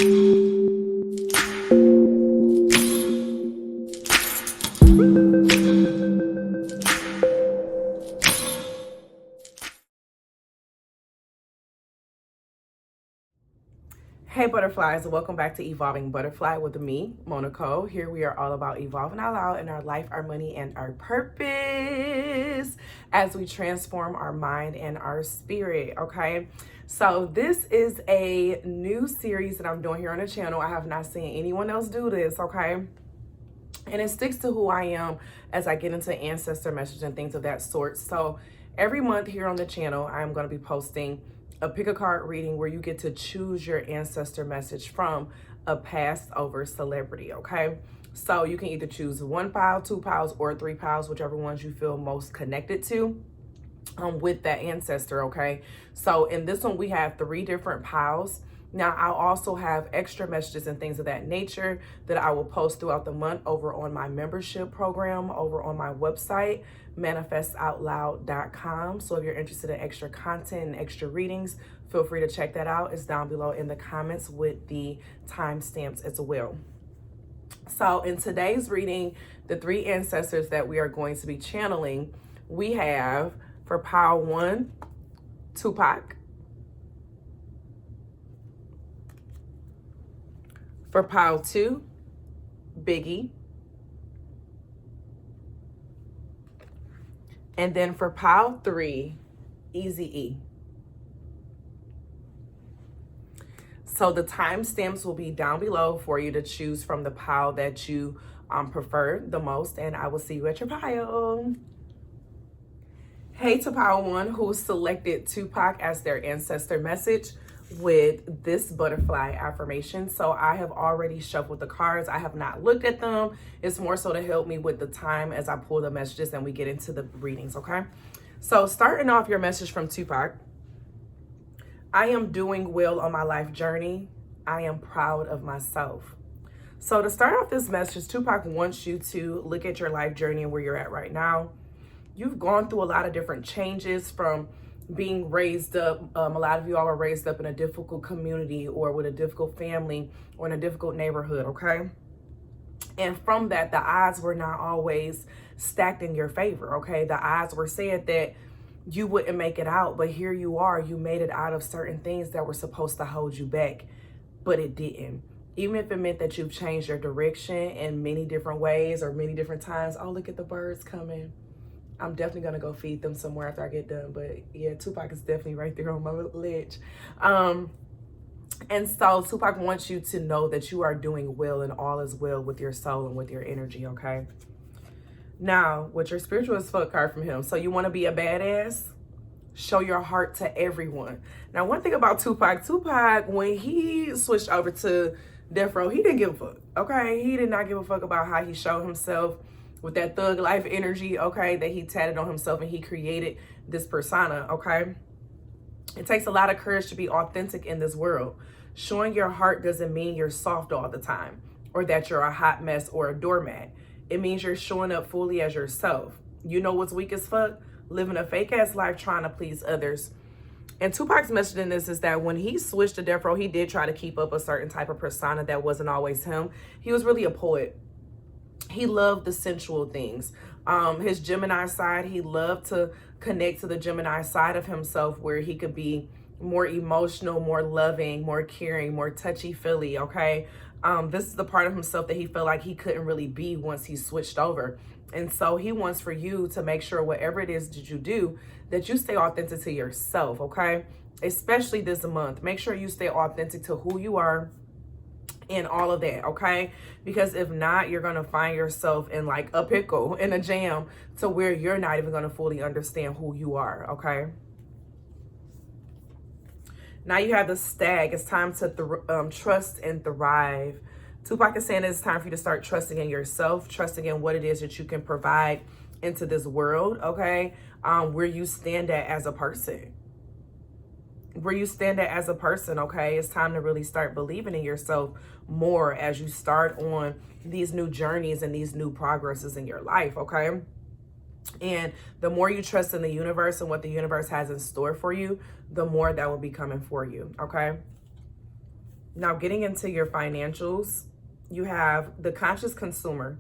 Hey butterflies, welcome back to Evolving Butterfly with me, Moe Nicole. Here we are all about evolving out loud in our life, our money, and our purpose as we transform our mind and our spirit, okay? So this is a new series that I'm doing here on the channel. I have not seen anyone else do this, okay? And it sticks to who I am as I get into ancestor message and things of that sort. So every month here on the channel, I'm going to be posting a pick a card reading where you get to choose your ancestor message from a passed over celebrity, okay? So you can either choose 1 pile, 2 piles, or 3 piles, whichever ones you feel most connected to with that ancestor, okay? So in this one, we have 3 different piles. Now, I'll also have extra messages and things of that nature that I will post throughout the month over on my membership program, over on my website, manifestoutloud.com. So if you're interested in extra content and extra readings, feel free to check that out. It's down below in the comments with the timestamps as well. So in today's reading, the 3 ancestors that we are going to be channeling, we have for pile 1, Tupac. For pile 2, Biggie. And then for pile 3, EAZY-E. So the timestamps will be down below for you to choose from the pile that you prefer the most, and I will see you at your pile. Hey to pile 1 who selected Tupac as their ancestor message with this butterfly affirmation. So I have already shuffled the cards. I have not looked at them. It's more so to help me with the time as I pull the messages and we get into the readings, okay? So starting off your message from Tupac, I am doing well on my life journey. I am proud of myself. So to start off this message, Tupac wants you to look at your life journey and where you're at right now. You've gone through a lot of different changes from being raised up. A lot of you all were raised up in a difficult community or with a difficult family or in a difficult neighborhood, okay? And from that, the odds were not always stacked in your favor, okay? The odds were said that you wouldn't make it out, but here you are. You made it out of certain things that were supposed to hold you back, but it didn't. Even if it meant that you've changed your direction in many different ways or many different times. Oh, look at the birds coming. I'm definitely going to go feed them somewhere after I get done. But yeah, Tupac is definitely right there on my ledge. And so Tupac wants you to know that you are doing well and all is well with your soul and with your energy, okay? Now, with your spiritual as fuck card from him. So you want to be a badass? Show your heart to everyone. Now, one thing about Tupac, when he switched over to Death Row, he didn't give a fuck, okay? He did not give a fuck about how he showed himself with that thug life energy, okay, that he tatted on himself and he created this persona, okay? It takes a lot of courage to be authentic in this world. Showing your heart doesn't mean you're soft all the time or that you're a hot mess or a doormat. It means you're showing up fully as yourself. You know what's weak as fuck? Living a fake ass life trying to please others. And Tupac's message in this is that when he switched to Death Row, he did try to keep up a certain type of persona that wasn't always him. He was really a poet. He loved the sensual things. His Gemini side, he loved to connect to the Gemini side of himself where he could be more emotional, more loving, more caring, more touchy-feely, okay? This is the part of himself that he felt like he couldn't really be once he switched over. And so he wants for you to make sure whatever it is that you do, that you stay authentic to yourself, okay? Especially this month. Make sure you stay authentic to who you are in all of that, okay? Because if not, you're gonna find yourself in like a pickle, in a jam, to where you're not even gonna fully understand who you are, okay? Now you have the Stag. It's time to trust and thrive. Tupac is saying it's time for you to start trusting in yourself, trusting in what it is that you can provide into this world, okay? Where you stand at as a person. Where you stand at as a person, okay? It's time to really start believing in yourself more as you start on these new journeys and these new progresses in your life, okay? And the more you trust in the universe and what the universe has in store for you, the more that will be coming for you, okay? Now, getting into your financials, you have the conscious consumer.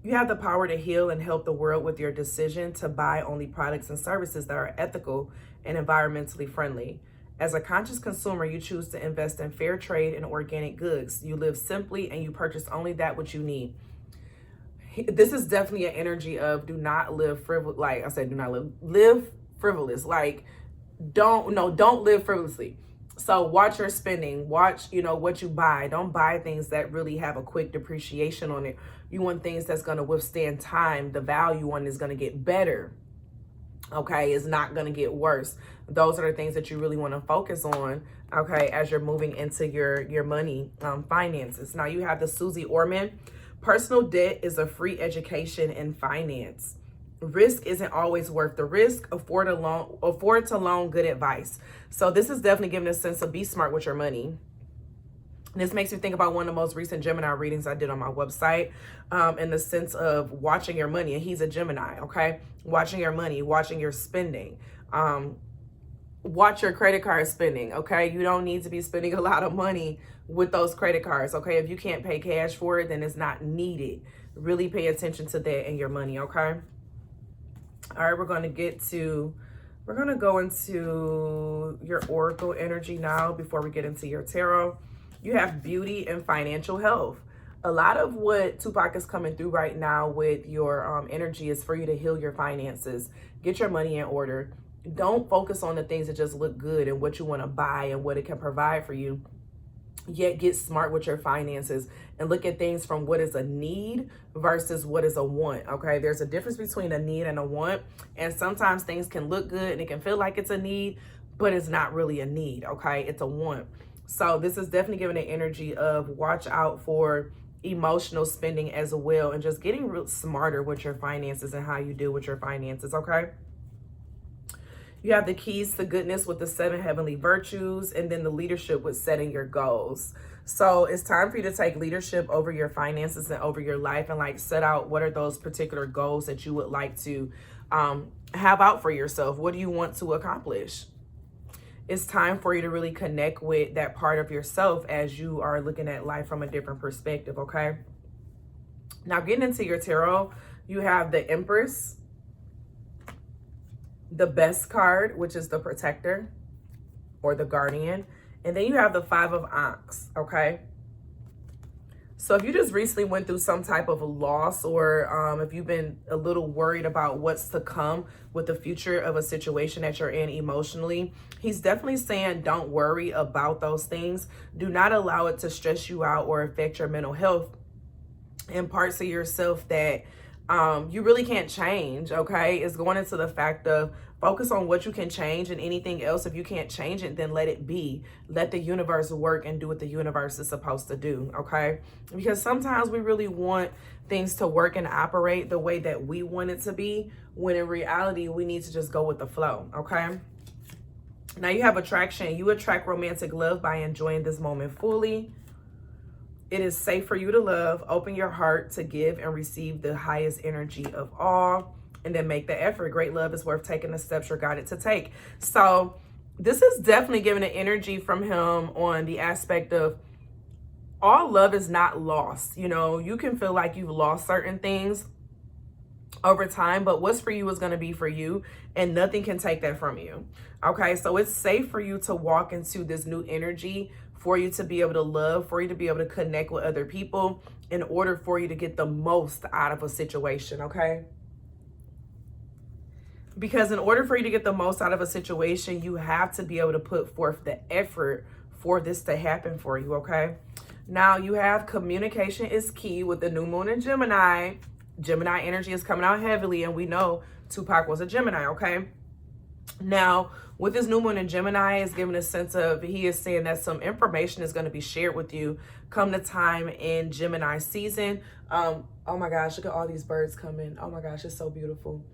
You have the power to heal and help the world with your decision to buy only products and services that are ethical and environmentally friendly. As a conscious consumer, you choose to invest in fair trade and organic goods. You live simply and you purchase only that which you need. This is definitely an energy of do not live frivolous. Like I said, do not live frivolous. Like don't live frivolously. So watch your spending, watch, what you buy. Don't buy things that really have a quick depreciation on it. You want things that's going to withstand time. The value on it is going to get better. Okay, it's not going to get worse. Those are the things that you really want to focus on, okay, as you're moving into your money finances. Now you have the Susie Orman. Personal debt is a free education in finance. Risk isn't always worth the risk. Afford to loan good advice. So this is definitely giving a sense of be smart with your money. This makes me think about one of the most recent Gemini readings I did on my website, in the sense of watching your money. And he's a Gemini, okay? Watching your money, watching your spending. Watch your credit card spending, okay? You don't need to be spending a lot of money with those credit cards, okay? If you can't pay cash for it, then it's not needed. Really pay attention to that in your money, okay? All right, we're going to go into your oracle energy now before we get into your tarot. You have beauty and financial health. A lot of what Tupac is coming through right now with your energy is for you to heal your finances, get your money in order. Don't focus on the things that just look good and what you want to buy and what it can provide for you. Yet get smart with your finances and look at things from what is a need versus what is a want, okay? There's a difference between a need and a want, and sometimes things can look good and it can feel like it's a need, but it's not really a need, okay? It's a want. So this is definitely giving an energy of watch out for emotional spending as well and just getting real smarter with your finances and how you deal with your finances, okay? You have the keys to goodness with the 7 heavenly virtues, and then the leadership with setting your goals. So it's time for you to take leadership over your finances and over your life and like set out what are those particular goals that you would like to have out for yourself. What do you want to accomplish? It's time for you to really connect with that part of yourself as you are looking at life from a different perspective, okay? Now getting into your tarot, you have the Empress, the Best card, which is the Protector or the Guardian. And then you have the 5 of Ankhs, okay? So if you just recently went through some type of a loss, or if you've been a little worried about what's to come with the future of a situation that you're in emotionally, he's definitely saying don't worry about those things. Do not allow it to stress you out or affect your mental health and parts of yourself that you really can't change, okay? It's going into the fact of focus on what you can change, and anything else, if you can't change it, then let it be. Let the universe work and do what the universe is supposed to do, okay? Because sometimes we really want things to work and operate the way that we want it to be, when in reality, we need to just go with the flow, okay? Now you have attraction. You attract romantic love by enjoying this moment fully. It is safe for you to love. Open your heart to give and receive the highest energy of all. And then make the effort. Great love is worth taking the steps you're guided to take. So this is definitely giving an energy from him on the aspect of all love is not lost. You know, you can feel like you've lost certain things over time, but what's for you is going to be for you, and nothing can take that from you. Okay, so it's safe for you to walk into this new energy, for you to be able to love, for you to be able to connect with other people in order for you to get the most out of a situation, okay? Because in order for you to get the most out of a situation, you have to be able to put forth the effort for this to happen for you, okay? Now you have communication is key with the new moon in Gemini. Gemini energy is coming out heavily, and we know Tupac was a Gemini, okay? Now, with this new moon in Gemini, is giving a sense of, he is saying that some information is going to be shared with you come the time in Gemini season. Oh my gosh, look at all these birds coming. Oh my gosh, it's so beautiful.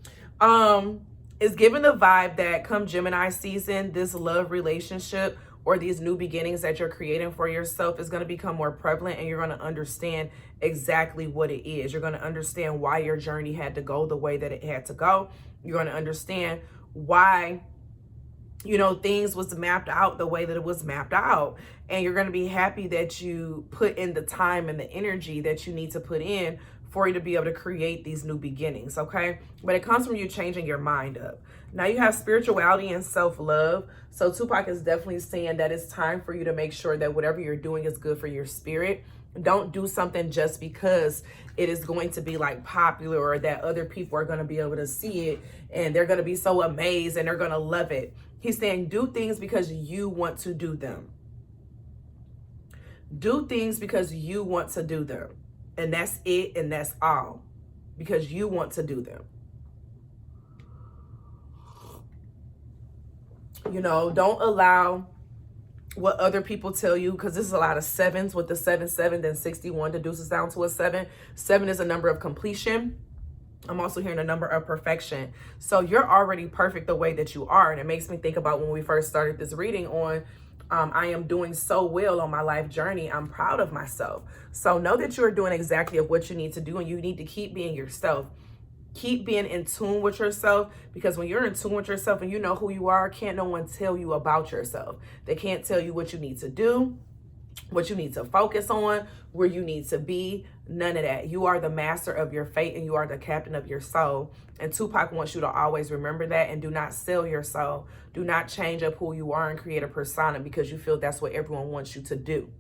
It's giving the vibe that come Gemini season, this love relationship or these new beginnings that you're creating for yourself is going to become more prevalent, and you're going to understand exactly what it is. You're going to understand why your journey had to go the way that it had to go. You're going to understand why you know, things was mapped out the way that it was mapped out. And you're going to be happy that you put in the time and the energy that you need to put in for you to be able to create these new beginnings, okay? But it comes from you changing your mind up. Now you have spirituality and self-love. So Tupac is definitely saying that it's time for you to make sure that whatever you're doing is good for your spirit. Don't do something just because it is going to be like popular or that other people are going to be able to see it and they're going to be so amazed and they're going to love it. He's saying do things because you want to do them. Do things because you want to do them. And that's it, and that's all. Because you want to do them. You know, don't allow what other people tell you, because this is a lot of sevens with the 7, then 61 deduces down to a 7. 7 is a number of completion. I'm also hearing a number of perfection. So you're already perfect the way that you are. And it makes me think about when we first started this reading on I am doing so well on my life journey. I'm proud of myself. So know that you're doing exactly what you need to do, and you need to keep being yourself. Keep being in tune with yourself, because when you're in tune with yourself and you know who you are, can't no one tell you about yourself. They can't tell you what you need to do, what you need to focus on, where you need to be. None of that. You are the master of your fate and you are the captain of your soul. And Tupac wants you to always remember that, and do not sell your soul. Do not change up who you are and create a persona because you feel that's what everyone wants you to do.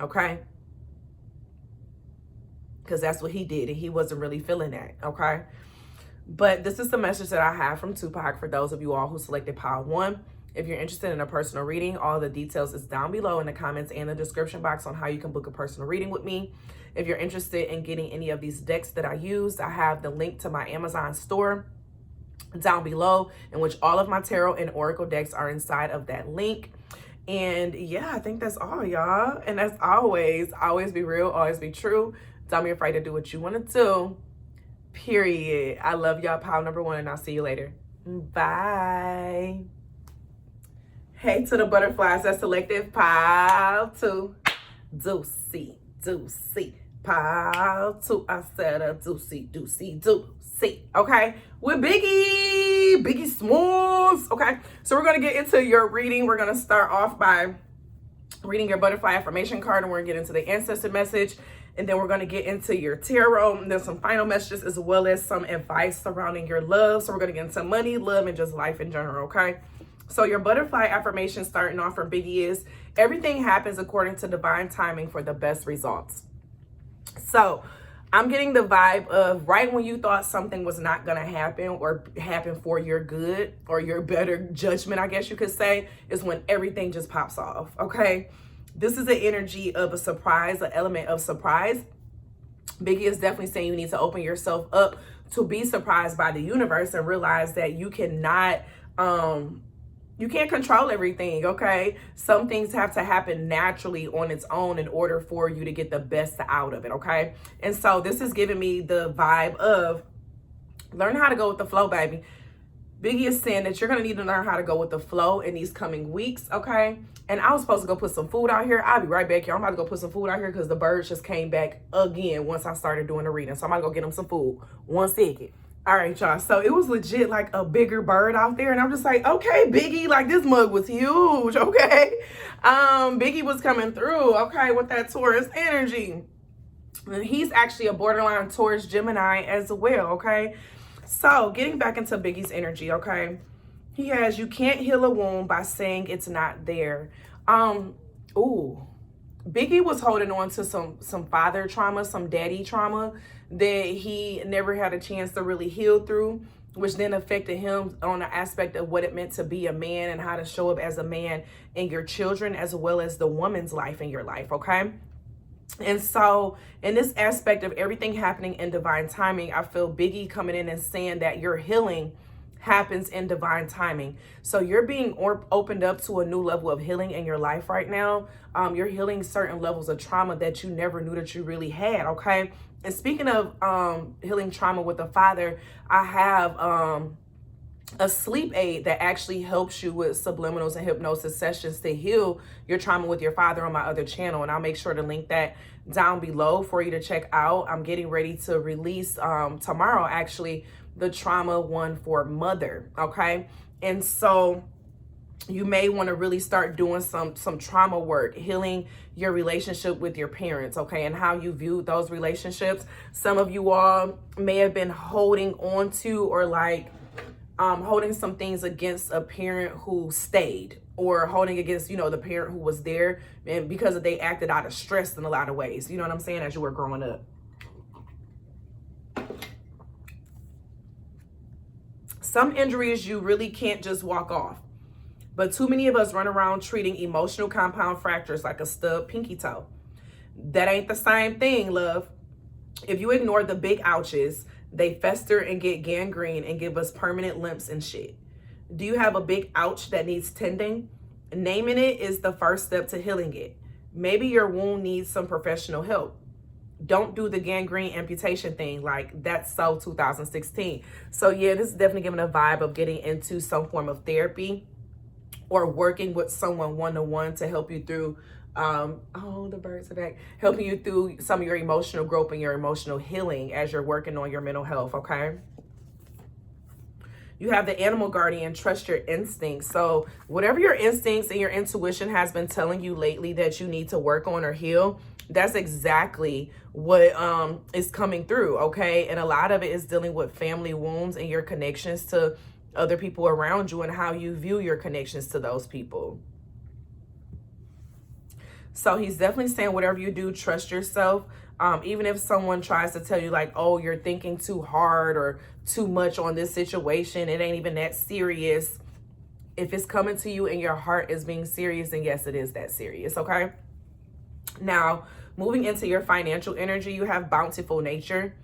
Okay? Because that's what he did, and he wasn't really feeling that. Okay? But this is the message that I have from Tupac for those of you all who selected pile 1. If you're interested in a personal reading, all the details is down below in the comments and the description box on how you can book a personal reading with me. If you're interested in getting any of these decks that I used, I have the link to my Amazon store down below, in which all of my tarot and oracle decks are inside of that link. And yeah, I think that's all, y'all. And as always be real, always be true. Don't be afraid to do what you want to do. Period. I love y'all, pile number 1, and I'll see you later. Bye. Hey to the butterflies that selected pile 2. Juicy. Pile 2. I said a juicy. Okay, with Biggie Smalls. Okay, so we're gonna get into your reading. We're gonna start off by reading your butterfly affirmation card, and we're gonna get into the ancestor message, and then we're gonna get into your tarot, and then some final messages as well as some advice surrounding your love. So we're gonna get into money, love, and just life in general. Okay. So your butterfly affirmation starting off from Biggie is, everything happens according to divine timing for the best results. So I'm getting the vibe of right when you thought something was not going to happen or happen for your good or your better judgment, I guess you could say, is when everything just pops off. Okay. This is an energy of a surprise, an element of surprise. Biggie is definitely saying you need to open yourself up to be surprised by the universe and realize that you cannot, you can't control everything, okay? Some things have to happen naturally on its own in order for you to get the best out of it, okay? And so this is giving me the vibe of learn how to go with the flow, baby. Biggie is saying that you're going to need to learn how to go with the flow in these coming weeks, okay? And I was supposed to go put some food out here. I'll be right back here. I'm about to go put some food out here because the birds just came back again once I started doing the reading. So I'm about to go get them some food. 1 second. All right, y'all. So it was legit like a bigger bird out there. And I'm just like, okay, Biggie, like this mug was huge. Okay. Biggie was coming through. Okay. With that Taurus energy. And he's actually a borderline Taurus Gemini as well. Okay. So getting back into Biggie's energy. Okay. He has, you can't heal a wound by saying it's not there. Biggie was holding on to some father trauma, some daddy trauma that he never had a chance to really heal through, which then affected him on the aspect of what it meant to be a man and how to show up as a man in your children, as well as the woman's life in your life, okay? And so in this aspect of everything happening in divine timing, I feel Biggie coming in and saying that your healing happens in divine timing. So you're being opened up to a new level of healing in your life right now. You're healing certain levels of trauma that you never knew that you really had, okay? And speaking of healing trauma with the father, I have a sleep aid that actually helps you with subliminals and hypnosis sessions to heal your trauma with your father on my other channel. And I'll make sure to link that down below for you to check out. I'm getting ready to release tomorrow, actually, the trauma one for mother. Okay. And so You may want to really start doing some trauma work, healing your relationship with your parents, okay, and how you view those relationships. Some of you all may have been holding on to, or like holding some things against a parent who stayed, or holding against, you know, the parent who was there, and because they acted out of stress in a lot of ways, you know what I'm saying, as you were growing up. Some injuries you really can't just walk off. But too many of us run around treating emotional compound fractures like a stub pinky toe. That ain't the same thing, love. If you ignore the big ouches, they fester and get gangrene and give us permanent limps and shit. Do you have a big ouch that needs tending? Naming it is the first step to healing it. Maybe your wound needs some professional help. Don't do the gangrene amputation thing. Like, that's so 2016. So yeah, this is definitely giving a vibe of getting into some form of therapy, or working with someone one-to-one to help you through, oh, the birds are back, helping you through some of your emotional growth and your emotional healing as you're working on your mental health, okay? You have the animal guardian, trust your instincts. So whatever your instincts and your intuition has been telling you lately that you need to work on or heal, that's exactly what is coming through, okay? And a lot of it is dealing with family wounds and your connections to other people around you and how you view your connections to those people. So he's definitely saying whatever you do, trust yourself. Even if someone tries to tell you like, oh, you're thinking too hard or too much on this situation, it ain't even that serious. If it's coming to you and your heart is being serious, then yes, it is that serious, okay? Now, moving into your financial energy, you have bountiful nature.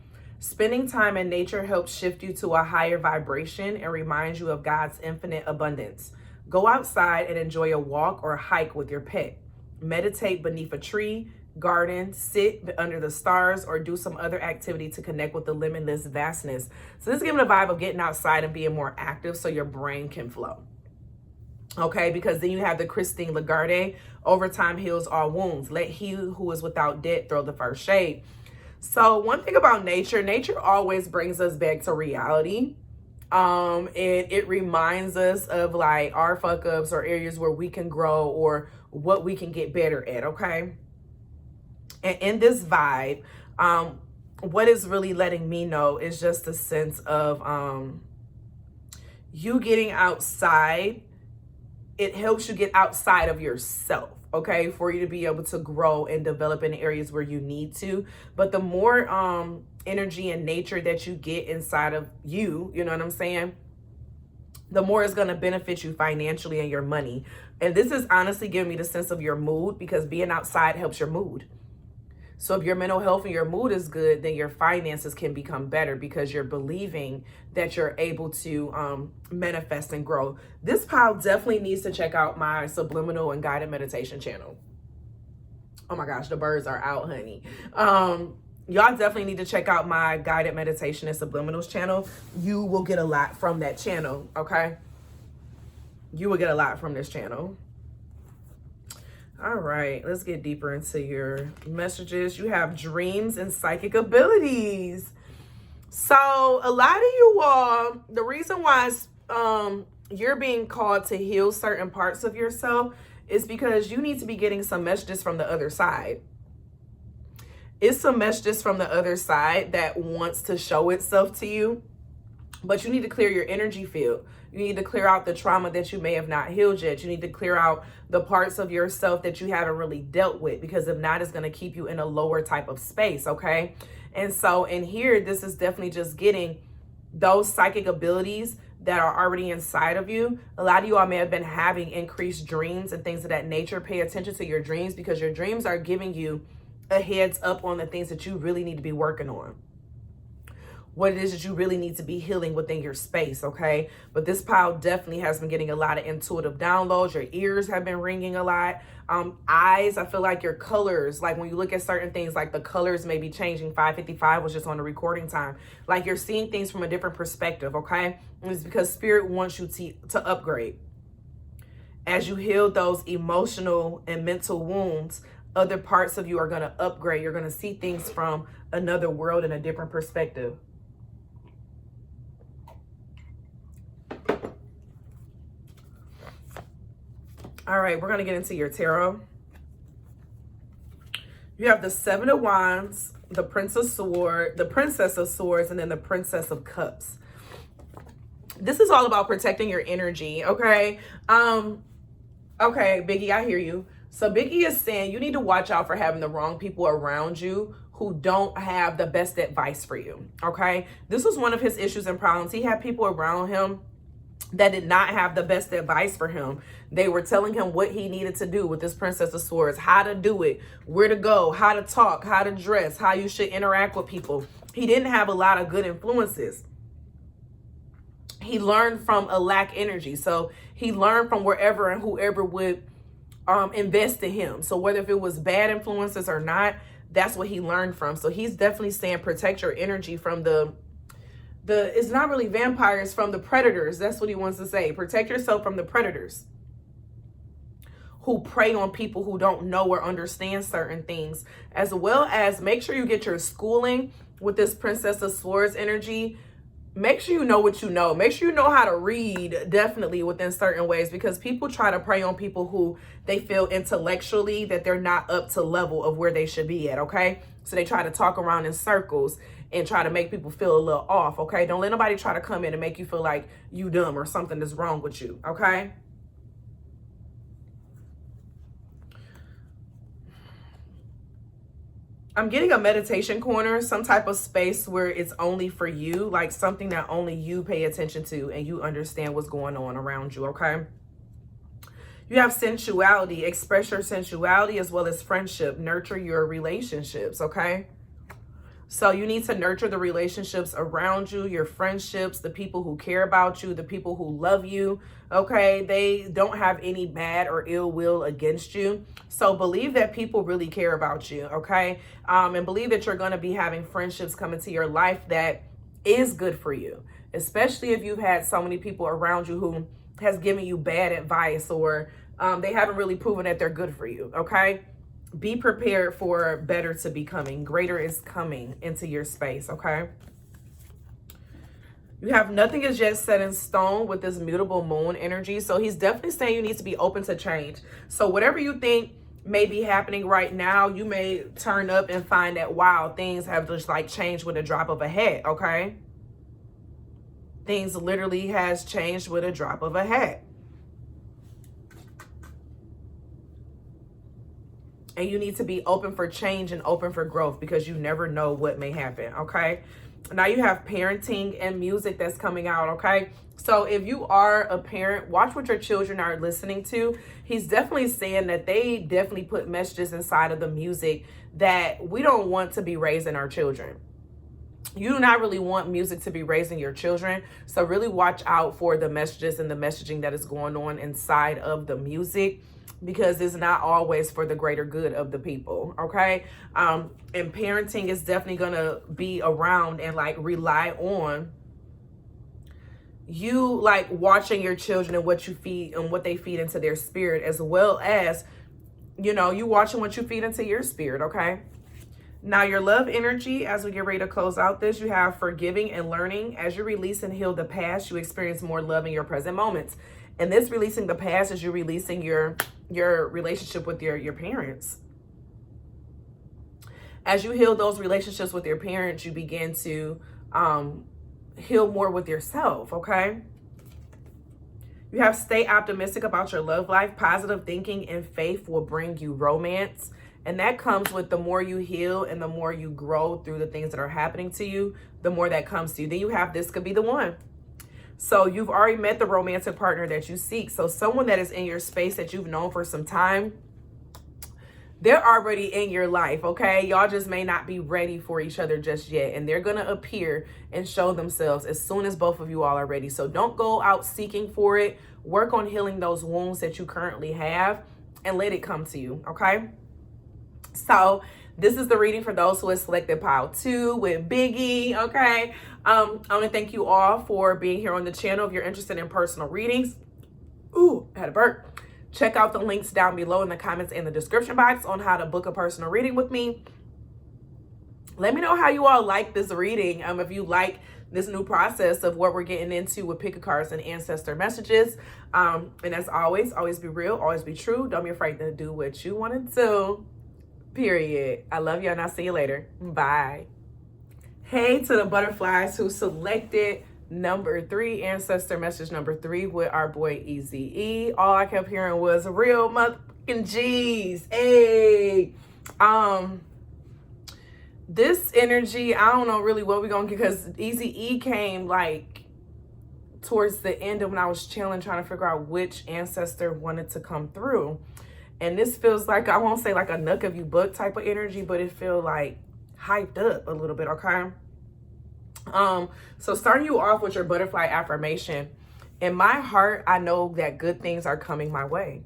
Spending time in nature helps shift you to a higher vibration and reminds you of God's infinite abundance. Go outside and enjoy a walk or hike with your pet. Meditate beneath a tree, garden, sit under the stars, or do some other activity to connect with the limitless vastness. So this is giving a vibe of getting outside and being more active so your brain can flow. Okay, because then you have the Christine Lagarde, overtime heals all wounds. Let he who is without debt throw the first shade. So one thing about nature always brings us back to reality. And it reminds us of like our fuck ups or areas where we can grow or what we can get better at, okay? And in this vibe, what is really letting me know is just a sense of you getting outside. It helps you get outside of yourself, okay, for you to be able to grow and develop in areas where you need to. But the more energy and nature that you get inside of you, you know what I'm saying, the more it's going to benefit you financially and your money. And this is honestly giving me the sense of your mood, because being outside helps your mood. So if your mental health and your mood is good, then your finances can become better because you're believing that you're able to manifest and grow. This pile definitely needs to check out my subliminal and guided meditation channel. Oh my gosh, the birds are out, honey. Y'all definitely need to check out my guided meditation and subliminals channel. You will get a lot from that channel, okay? You will get a lot from this channel. All right, let's get deeper into your messages. You have dreams and psychic abilities. So a lot of you all, the reason why you're being called to heal certain parts of yourself is because you need to be getting some messages from the other side. It's some messages from the other side that wants to show itself to you, but you need to clear your energy field. You need to clear out the trauma that you may have not healed yet. You need to clear out the parts of yourself that you haven't really dealt with, because if not, it's going to keep you in a lower type of space, okay? And so in here, this is definitely just getting those psychic abilities that are already inside of you. A lot of you all may have been having increased dreams and things of that nature. Pay attention to your dreams, because your dreams are giving you a heads up on the things that you really need to be working on. What it is that you really need to be healing within your space, okay? But this pile definitely has been getting a lot of intuitive downloads. Your ears have been ringing a lot. Eyes, I feel like your colors, like when you look at certain things, like the colors may be changing. 555 was just on the recording time. Like you're seeing things from a different perspective, okay? And it's because Spirit wants you to upgrade. As you heal those emotional and mental wounds, other parts of you are going to upgrade. You're going to see things from another world and a different perspective. All right, we're going to get into your tarot. You have the Seven of Wands, the Princess of Swords, and then the Princess of Cups. This is all about protecting your energy, okay? Okay, Biggie, I hear you. So Biggie is saying you need to watch out for having the wrong people around you who don't have the best advice for you, okay? This was one of his issues and problems. He had people around him that did not have the best advice for him. They were telling him what he needed to do with this Princess of Swords, how to do it, where to go, how to talk, how to dress, how you should interact with people. He didn't have a lot of good influences. He learned from a lack energy. So he learned from wherever and whoever would invest in him. So whether if it was bad influences or not, that's what he learned from. So he's definitely saying protect your energy from it's not really vampires, from the predators. That's what he wants to say. Protect yourself from the predators who prey on people who don't know or understand certain things, as well as make sure you get your schooling with this Princess of Swords energy. Make sure you know what you know. Make sure you know how to read, definitely, within certain ways, because people try to prey on people who they feel intellectually that they're not up to level of where they should be at, okay? So they try to talk around in circles and try to make people feel a little off, okay? Don't let nobody try to come in and make you feel like you dumb or something is wrong with you, okay? I'm getting a meditation corner, some type of space where it's only for you, like something that only you pay attention to and you understand what's going on around you, okay? You have sensuality. Express your sensuality as well as friendship. Nurture your relationships, okay? So you need to nurture the relationships around you, your friendships, the people who care about you, the people who love you, okay? They don't have any bad or ill will against you. So believe that people really care about you, okay? And believe that you're going to be having friendships come into your life that is good for you, especially if you've had so many people around you who has given you bad advice or they haven't really proven that they're good for you, okay? Be prepared for better to be coming. Greater is coming into your space, okay? You have nothing is yet set in stone with this mutable moon energy. So he's definitely saying you need to be open to change. So whatever you think may be happening right now, you may turn up and find that, wow, things have just like changed with a drop of a hat, okay? Things literally has changed with a drop of a hat. And you need to be open for change and open for growth because you never know what may happen, okay? Now you have parenting and music that's coming out, okay? So if you are a parent, watch what your children are listening to. He's definitely saying that they definitely put messages inside of the music that we don't want to be raising our children. You do not really want music to be raising your children. So really watch out for the messages and the messaging that is going on inside of the music, because it's not always for the greater good of the people, okay? And parenting is definitely gonna be around and like rely on you like watching your children and what you feed and what they feed into their spirit, as well as, you know, you watching what you feed into your spirit, okay? Now your love energy, as we get ready to close out this, you have forgiving and learning. As you release and heal the past, you experience more love in your present moments. And this releasing the past is you releasing your relationship with your parents. As you heal those relationships with your parents, you begin to heal more with yourself, okay? You have stay optimistic about your love life. Positive thinking and faith will bring you romance. And that comes with the more you heal and the more you grow through the things that are happening to you, the more that comes to you. Then you have this could be the one. So you've already met the romantic partner that you seek. So someone that is in your space that you've known for some time, they're already in your life, okay? Y'all just may not be ready for each other just yet. And they're going to appear and show themselves as soon as both of you all are ready. So don't go out seeking for it. Work on healing those wounds that you currently have and let it come to you, okay? So this is the reading for those who have selected pile 2 with Biggie, okay? I want to thank you all for being here on the channel. If you're interested in personal readings, ooh, I had a burp. Check out the links down below in the comments and the description box on how to book a personal reading with me. Let me know how you all like this reading. If you like this new process of what we're getting into with pick a cards and ancestor messages. And as always be real, always be true. Don't be afraid to do what you want to do. Period. I love you and I'll see you later. Bye. Hey to the butterflies who selected number 3, ancestor message number 3 with our boy EAZY-E. All I kept hearing was real motherfucking G's. Hey. This energy, I don't know really what we're gonna get, because EAZY-E came like towards the end of when I was chilling trying to figure out which ancestor wanted to come through. And this feels like, I won't say like a Nook of you book type of energy, but it feels like hyped up a little bit, okay? So starting you off with your butterfly affirmation. In my heart, I know that good things are coming my way.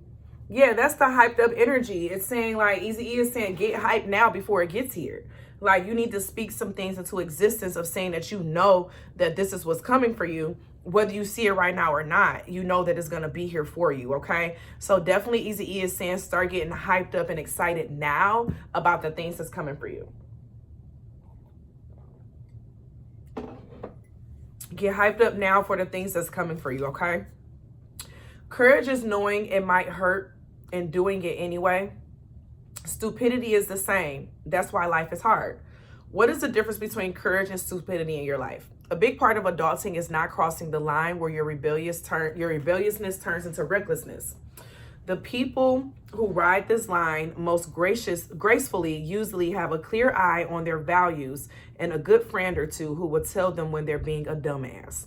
Yeah, that's the hyped up energy. It's saying like, EAZY-E is saying, get hyped now before it gets here. Like, you need to speak some things into existence of saying that you know that this is what's coming for you. Whether you see it right now or not, you know that it's going to be here for you, okay? So definitely EAZY-E is saying start getting hyped up and excited now about the things that's coming for you. Get hyped up now for the things that's coming for you, okay? Courage is knowing it might hurt and doing it anyway. Stupidity is the same. That's why life is hard. What is the difference between courage and stupidity in your life? A big part of adulting is not crossing the line where your rebelliousness turns into recklessness. The people who ride this line most gracefully usually have a clear eye on their values and a good friend or two who will tell them when they're being a dumbass.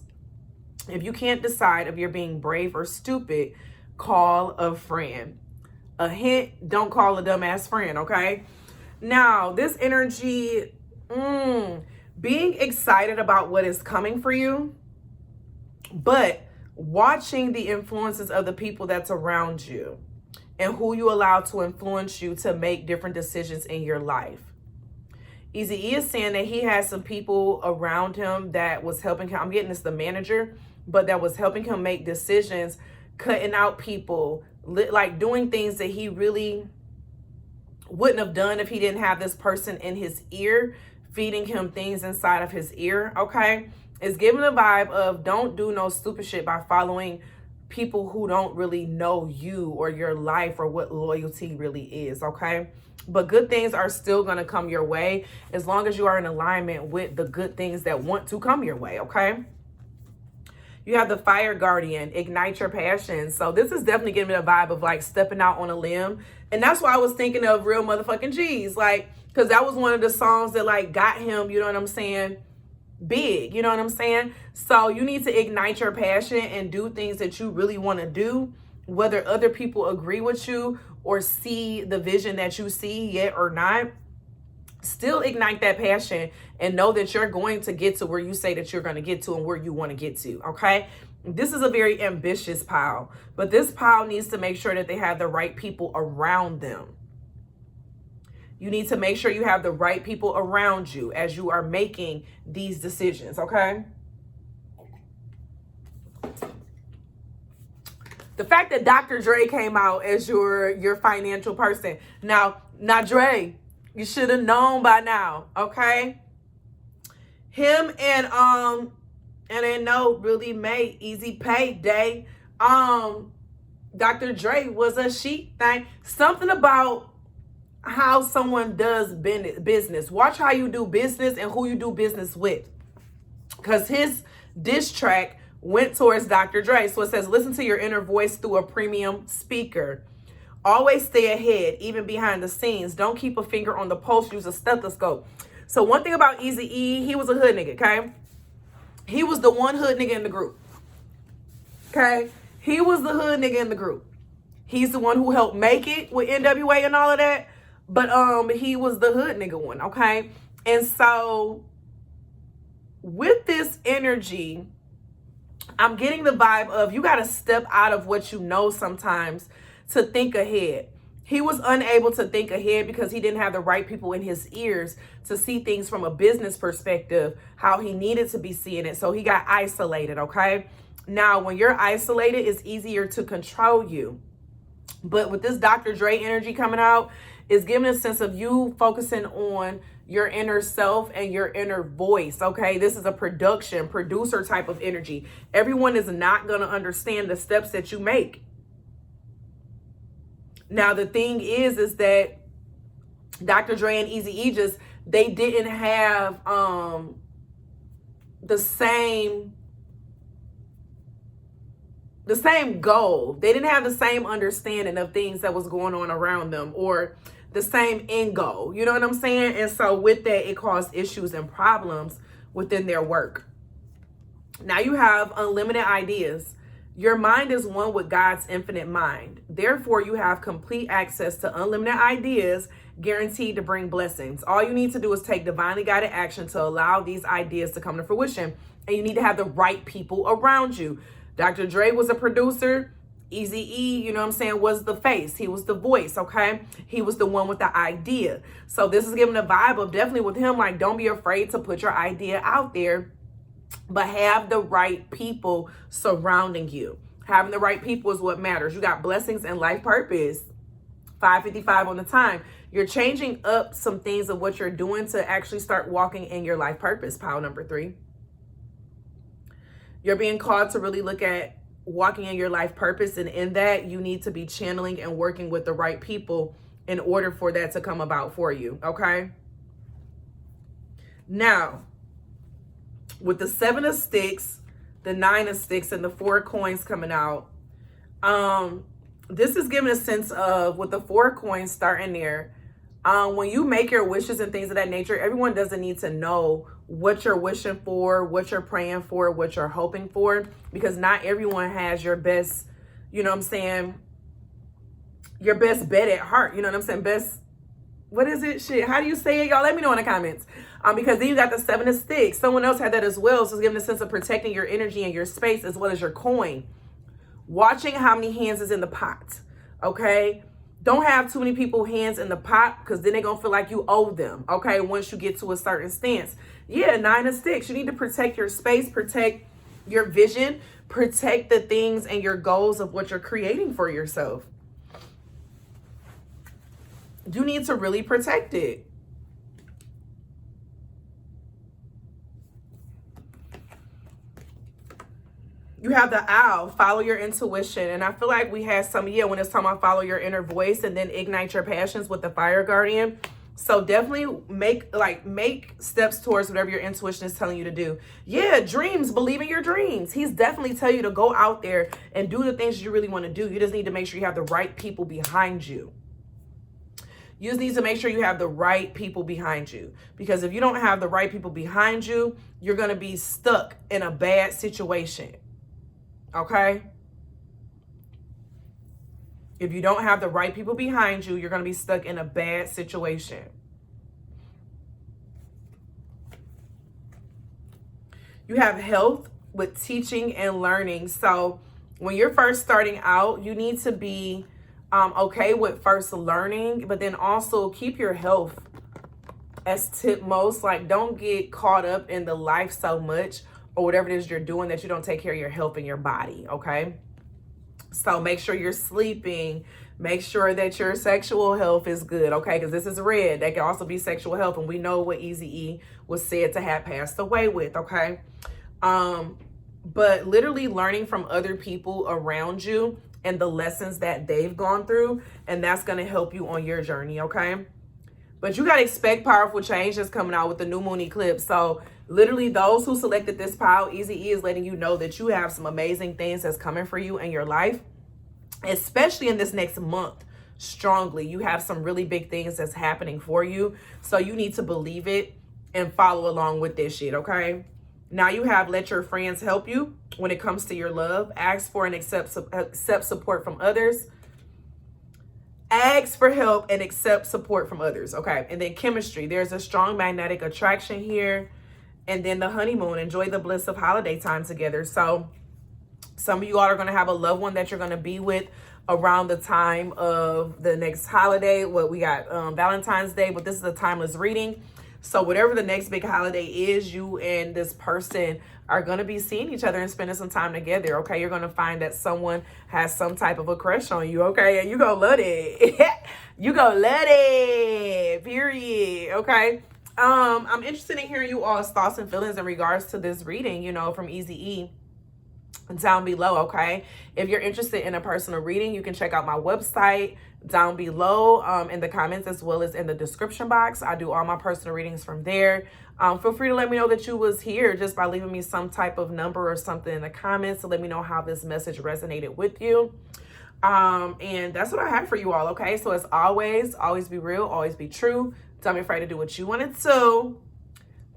If you can't decide if you're being brave or stupid, call a friend. A hint, don't call a dumbass friend, okay? Now, this energy, being excited about what is coming for you, but watching the influences of the people that's around you and who you allow to influence you to make different decisions in your life. EAZY-E is saying that he has some people around him that was helping him. I'm getting this, the manager, but that was helping him make decisions, cutting out people, like doing things that he really wouldn't have done if he didn't have this person in his ear, feeding him things inside of his ear, okay? It's giving a vibe of don't do no stupid shit by following people who don't really know you or your life or what loyalty really is, okay? But good things are still going to come your way as long as you are in alignment with the good things that want to come your way, okay? You have the fire guardian, ignite your passion. So this is definitely giving me a vibe of like stepping out on a limb. And that's why I was thinking of real motherfucking G's, like, because that was one of the songs that like got him, you know what I'm saying, big, you know what I'm saying? So you need to ignite your passion and do things that you really want to do, whether other people agree with you or see the vision that you see yet or not. Still ignite that passion and know that you're going to get to where you say that you're going to get to and where you want to get to, okay? This is a very ambitious pile, but this pile needs to make sure that they have the right people around them. You need to make sure you have the right people around you as you are making these decisions, okay? The fact that Dr. Dre came out as your financial person. Now, not Dre. You should have known by now, okay? Him and then no really made easy pay day. Dr. Dre was a sheep thing. Something about how someone does business. Watch how you do business and who you do business with. Because his diss track went towards Dr. Dre. So it says, listen to your inner voice through a premium speaker. Always stay ahead, even behind the scenes. Don't keep a finger on the pulse. Use a stethoscope. So one thing about EAZY-E, he was a hood nigga, okay? He was the one hood nigga in the group, okay? He was the hood nigga in the group. He's the one who helped make it with NWA and all of that. But he was the hood nigga one, okay? And so with this energy, I'm getting the vibe of you got to step out of what you know sometimes to think ahead. He was unable to think ahead because he didn't have the right people in his ears to see things from a business perspective, how he needed to be seeing it. So he got isolated, okay? Now, when you're isolated, it's easier to control you. But with this Dr. Dre energy coming out, It's giving a sense of you focusing on your inner self and your inner voice, okay? This is a producer type of energy. Everyone is not going to understand the steps that you make. Now, the thing is that Dr. Dre and EAZY-E they didn't have the same goal. They didn't have the same understanding of things that was going on around them, or the same end goal. You know what I'm saying? And so with that, it caused issues and problems within their work. Now you have unlimited ideas. Your mind is one with God's infinite mind. Therefore, you have complete access to unlimited ideas guaranteed to bring blessings. All you need to do is take divinely guided action to allow these ideas to come to fruition. And you need to have the right people around you. Dr. Dre was a producer. EAZY-E, you know what I'm saying, was the face. He was the voice, okay? He was the one with the idea. So this is giving a vibe of definitely with him, like, don't be afraid to put your idea out there, but have the right people surrounding you. Having the right people is what matters. You got blessings and life purpose. 555 on the time. You're changing up some things of what you're doing to actually start walking in your life purpose, pile number 3. You're being called to really look at walking in your life purpose, and in that you need to be channeling and working with the right people in order for that to come about for you, okay? Now, with the 7 of sticks, the 9 of sticks, and the 4 of coins coming out, this is giving a sense of, with the 4 of coins starting there, when you make your wishes and things of that nature, everyone doesn't need to know what you're wishing for, what you're praying for, what you're hoping for, because not everyone has your best, you know what I'm saying, your best bet at heart. You know what I'm saying? Best, what is it? Shit, how do you say it? Y'all let me know in the comments. Because then you got the 7 of sticks. Someone else had that as well. So it's giving a sense of protecting your energy and your space as well as your coin. Watching how many hands is in the pot, okay? Don't have too many people hands in the pot, because then they're going to feel like you owe them, okay, once you get to a certain stance. Yeah, 9 of sticks. You need to protect your space, protect your vision, protect the things and your goals of what you're creating for yourself. You need to really protect it. You have the owl, follow your intuition. And I feel like we had some, when it's talking about follow your inner voice and then ignite your passions with the fire guardian. So definitely make steps towards whatever your intuition is telling you to do. Yeah, dreams, believe in your dreams. He's definitely telling you to go out there and do the things you really want to do. You just need to make sure you have the right people behind you. You just need to make sure you have the right people behind you. Because if you don't have the right people behind you, you're going to be stuck in a bad situation. Okay? If you don't have the right people behind you, you're going to be stuck in a bad situation. You have health with teaching and learning. So when you're first starting out, you need to be okay with first learning, but then also keep your health as tip most. Like, don't get caught up in the life so much or whatever it is you're doing that you don't take care of your health and your body, okay? So make sure you're sleeping. Make sure that your sexual health is good, okay? Because this is red. That can also be sexual health, and we know what EAZY-E was said to have passed away with, okay? But literally learning from other people around you and the lessons that they've gone through, and that's going to help you on your journey, okay? But you got to expect powerful change that's coming out with the new moon eclipse. So literally those who selected this pile, EAZY-E is letting you know that you have some amazing things that's coming for you in your life, especially in this next month. Strongly, you have some really big things that's happening for you. So you need to believe it and follow along with this shit, okay? Now you have let your friends help you when it comes to your love. Ask for and accept support from others. Ask for help and accept support from others, okay? And then chemistry. There's a strong magnetic attraction here. And then the honeymoon. Enjoy the bliss of holiday time together. So some of you all are going to have a loved one that you're going to be with around the time of the next holiday. Well, we got Valentine's Day, but this is a timeless reading. So whatever the next big holiday is, you and this person are going to be seeing each other and spending some time together, okay? You're going to find that someone has some type of a crush on you, okay? And you going to love it. You going to love it, period, okay? I'm interested in hearing you all's thoughts and feelings in regards to this reading, you know, from EAZY-E down below, okay? If you're interested in a personal reading, you can check out my website down below in the comments as well as in the description box. I do all my personal readings from there. Feel free to let me know that you was here just by leaving me some type of number or something in the comments to let me know how this message resonated with you. And that's what I have for you all, okay? So as always be real, always be true. Don't be afraid to do what you want to do,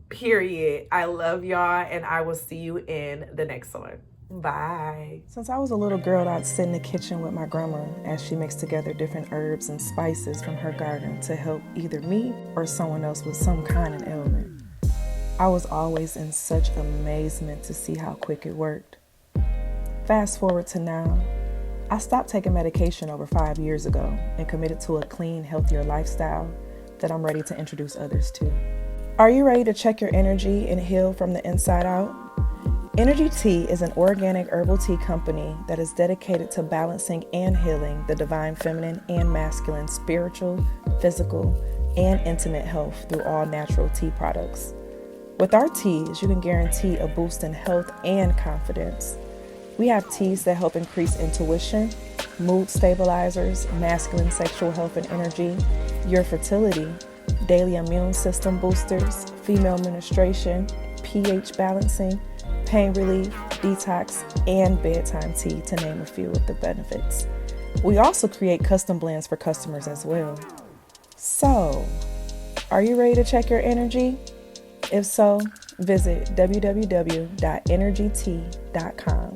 period. I love y'all, and I will see you in the next one. Bye. Since I was a little girl, I'd sit in the kitchen with my grandma as she mixed together different herbs and spices from her garden to help either me or someone else with some kind of ailment. I was always in such amazement to see how quick it worked. Fast forward to now, I stopped taking medication over 5 years ago and committed to a clean, healthier lifestyle that I'm ready to introduce others to. Are you ready to check your energy and heal from the inside out? Energy Tea is an organic herbal tea company that is dedicated to balancing and healing the divine feminine and masculine spiritual, physical, and intimate health through all natural tea products. With our teas, you can guarantee a boost in health and confidence. We have teas that help increase intuition, mood stabilizers, masculine sexual health and energy, your fertility, daily immune system boosters, female menstruation, pH balancing, pain relief, detox, and bedtime tea, to name a few of the benefits. We also create custom blends for customers as well. So, are you ready to check your energy? If so, visit www.energytea.com.